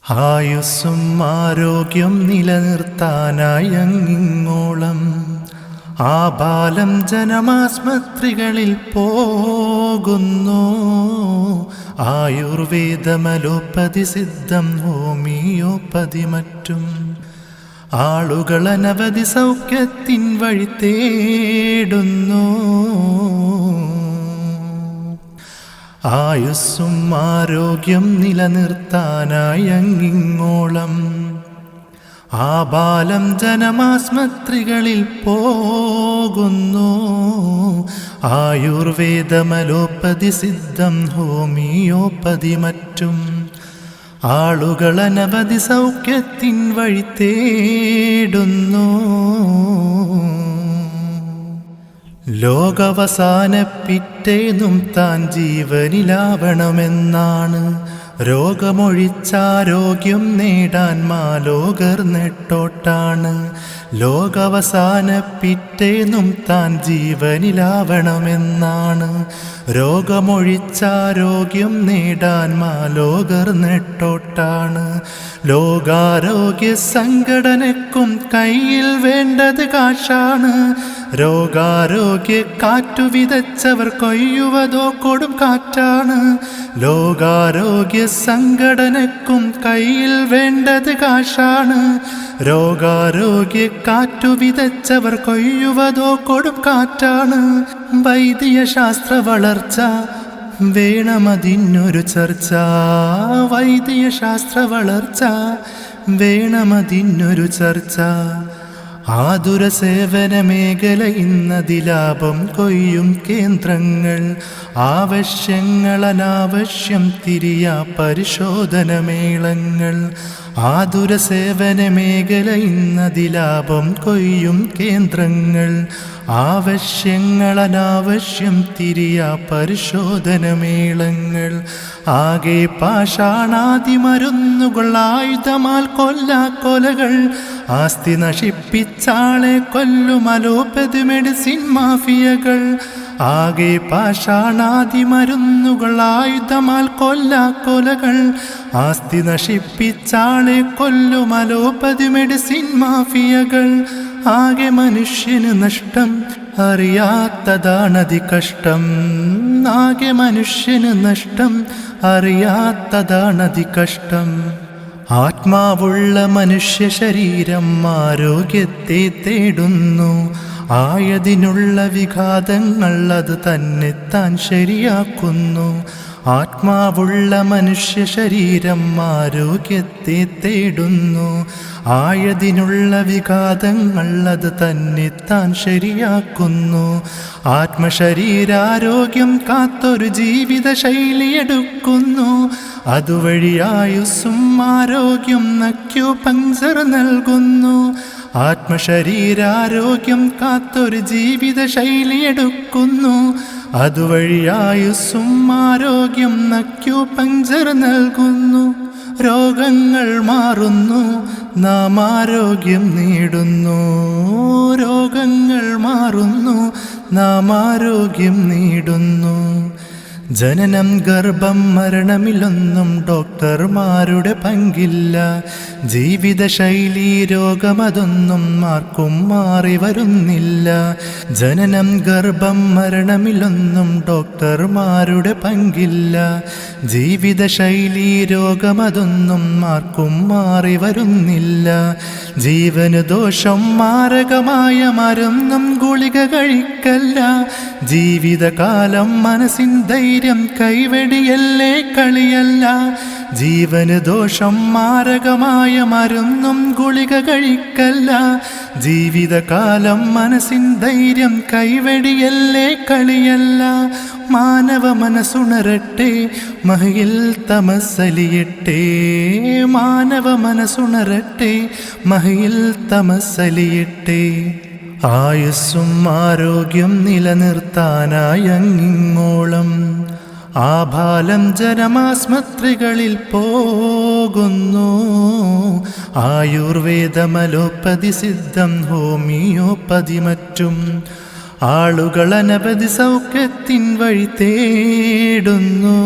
ആയുസ്സും ആരോഗ്യം നിലനിർത്താനായി അങ്ങിങ്ങോളം ആബാലം ജനമാസ്പത്രികളിൽ പോകുന്നു. ആയുർവേദമലോപ്പതി സിദ്ധം ഹോമിയോപ്പതി മറ്റും ആളുകൾ അനവധി സൗഖ്യത്തിൻ വഴി തേടുന്നു. ആയുസ്സും ആരോഗ്യം നിലനിർത്താനായി അങ്ങിങ്ങോളം ആബാലം ജനമാസ്പത്രികളിൽ പോകുന്നു. ആയുർവേദമലോപ്പതി സിദ്ധം ഹോമിയോപ്പതി മറ്റും ആളുകൾ അനവധി സൗഖ്യത്തിൻ വഴി തേടുന്നു. ലോകവസാന പിറ്റേന്നും താൻ ജീവനിലാവണമെന്നാണ്. രോഗമൊഴിച്ചാരോഗ്യം നേടാൻ മാലോകർ നെട്ടോട്ടാണ്. ലോകവസാന പിറ്റേന്നും താൻ ജീവനിലാവണമെന്നാണ്. രോഗമൊഴിച്ചാരോഗ്യം നേടാൻ മാലോകർ നെട്ടോട്ടാണ്. ലോകാരോഗ്യ സംഘടനയ്ക്കും കയ്യിൽ വേണ്ടത് കാശാണ്. രോഗാരോഗ്യ കാറ്റു വിതച്ചവർ കൊയ്യുവതോ കൊടും കാറ്റാണ്. ലോകാരോഗ്യ സംഘടനയ്ക്കും കയ്യിൽ വേണ്ടത് കാശാണ്. രോഗാരോഗ്യ കാറ്റു വിതച്ചവർ കൊയ്യുവതോ കൊടും കാറ്റാണ്. വൈദ്യശാസ്ത്ര വളർച്ച വേണമതിനൊരു ചർച്ച. വൈദ്യശാസ്ത്ര വളർച്ച വേണമതിനൊരു ചർച്ച. ആതുര സേവന മേഖല ഇന്നതിലാഭം കൊയ്യും കേന്ദ്രങ്ങൾ. ആവശ്യങ്ങൾ അനാവശ്യം തിരിയാ പരിശോധന മേളങ്ങൾ. ആതുര സേവന മേഖല ഇന്നതിലാഭം കൊയ്യും കേന്ദ്രങ്ങൾ. ആവശ്യങ്ങൾ അനാവശ്യം തിരിയാ പരിശോധന മേളങ്ങൾ. ആകെ പാഷാണാദി മരുന്നുകൾ ആയുധമാൽ കൊലകൾ. ആസ്തി നശിപ്പിച്ചാളെ കൊല്ലും അലോപ്പതി മെഡിസിൻ മാഫിയകൾ. ആകെ പാഷാണാദി മരുന്നുകൾ ആയുധമാൽ കൊലകൾ. ആസ്തി നശിപ്പിച്ചാളെ കൊല്ലും അലോപ്പതി മെഡിസിൻ മാഫിയകൾ. ആകെ മനുഷ്യന് നഷ്ടം അറിയാത്തതാണതി കഷ്ടം. ആകെ മനുഷ്യന് നഷ്ടം അറിയാത്തതാണതി കഷ്ടം. ആത്മാവുള്ള മനുഷ്യ ശരീരം ആരോഗ്യത്തെ തേടുന്നു. ആയതിനുള്ള വിഘാതങ്ങൾ അത് തന്നെ താൻ ശരിയാക്കുന്നു. ആത്മാവുള്ള മനുഷ്യ ശരീരം ആരോഗ്യത്തെ തേടുന്നു. ആയതിനുള്ള വിഘാതങ്ങൾ അത് തന്നെ താൻ ശരിയാക്കുന്നു. ആത്മശരീരാരോഗ്യം കാത്തൊരു ജീവിത ശൈലിയെടുക്കുന്നു. അതുവഴി ആയുസ്സും ആരോഗ്യം അക്യുപങ്ക്ചർ നൽകുന്നു. ആത്മശരീരാരോഗ്യം കാത്തൊരു ജീവിത ശൈലിയെടുക്കുന്നു. അതുവഴി ആയുസ്സും ആരോഗ്യം അക്യുപങ്ക്ചർ നൽകുന്നു. രോഗങ്ങൾ മാറുന്നു, നാം ആരോഗ്യം നേടുന്നു. രോഗങ്ങൾ മാറുന്നു, നാം ആരോഗ്യം നേടുന്നു. ജനനം ഗർഭം മരണമിലൊന്നും ഡോക്ടർമാരുടെ പങ്കില്ല. ജീവിതശൈലി രോഗമതൊന്നും ആർക്കും മാറി വരുന്നില്ല. ജനനം ഗർഭം മരണമിലൊന്നും ഡോക്ടർമാരുടെ പങ്കില്ല. ജീവിതശൈലി രോഗമതൊന്നും ആർക്കും മാറി വരുന്നില്ല. ജീവന് ദോഷം മാരകമായ മരുന്നും ഗുളിക കഴിക്കല്ല. ജീവിതകാലം മനസ്സിൻ ധൈര്യം കൈവെടിയല്ലേ കളിയല്ല. ജീവന് ദോഷം മാരകമായ മരുന്നും ഗുളിക കഴിക്കല്ല. ജീവിതകാലം മനസ്സിൻ ധൈര്യം കൈവെടിയല്ലേ കളിയല്ല. മാനവ മനസ്സുണരട്ടെ, മഹിയിൽ തമസ്സലിയട്ടെ. മാനവ മനസ്സുണരട്ടെ, മഹിയിൽ തമസ്സലിയട്ടെ. ആയുസ്സും ആരോഗ്യം നിലനിർത്താനായി അങ്ങിങ്ങോളം ആബാലം ജനമാസ്പത്രികളിൽ പോകുന്നു. ആയുർവേദമലോപ്പതി സിദ്ധം ഹോമിയോപ്പതി മറ്റും ആളുകൾ അനവധി സൗഖ്യത്തിൻ വഴി തേടുന്നു.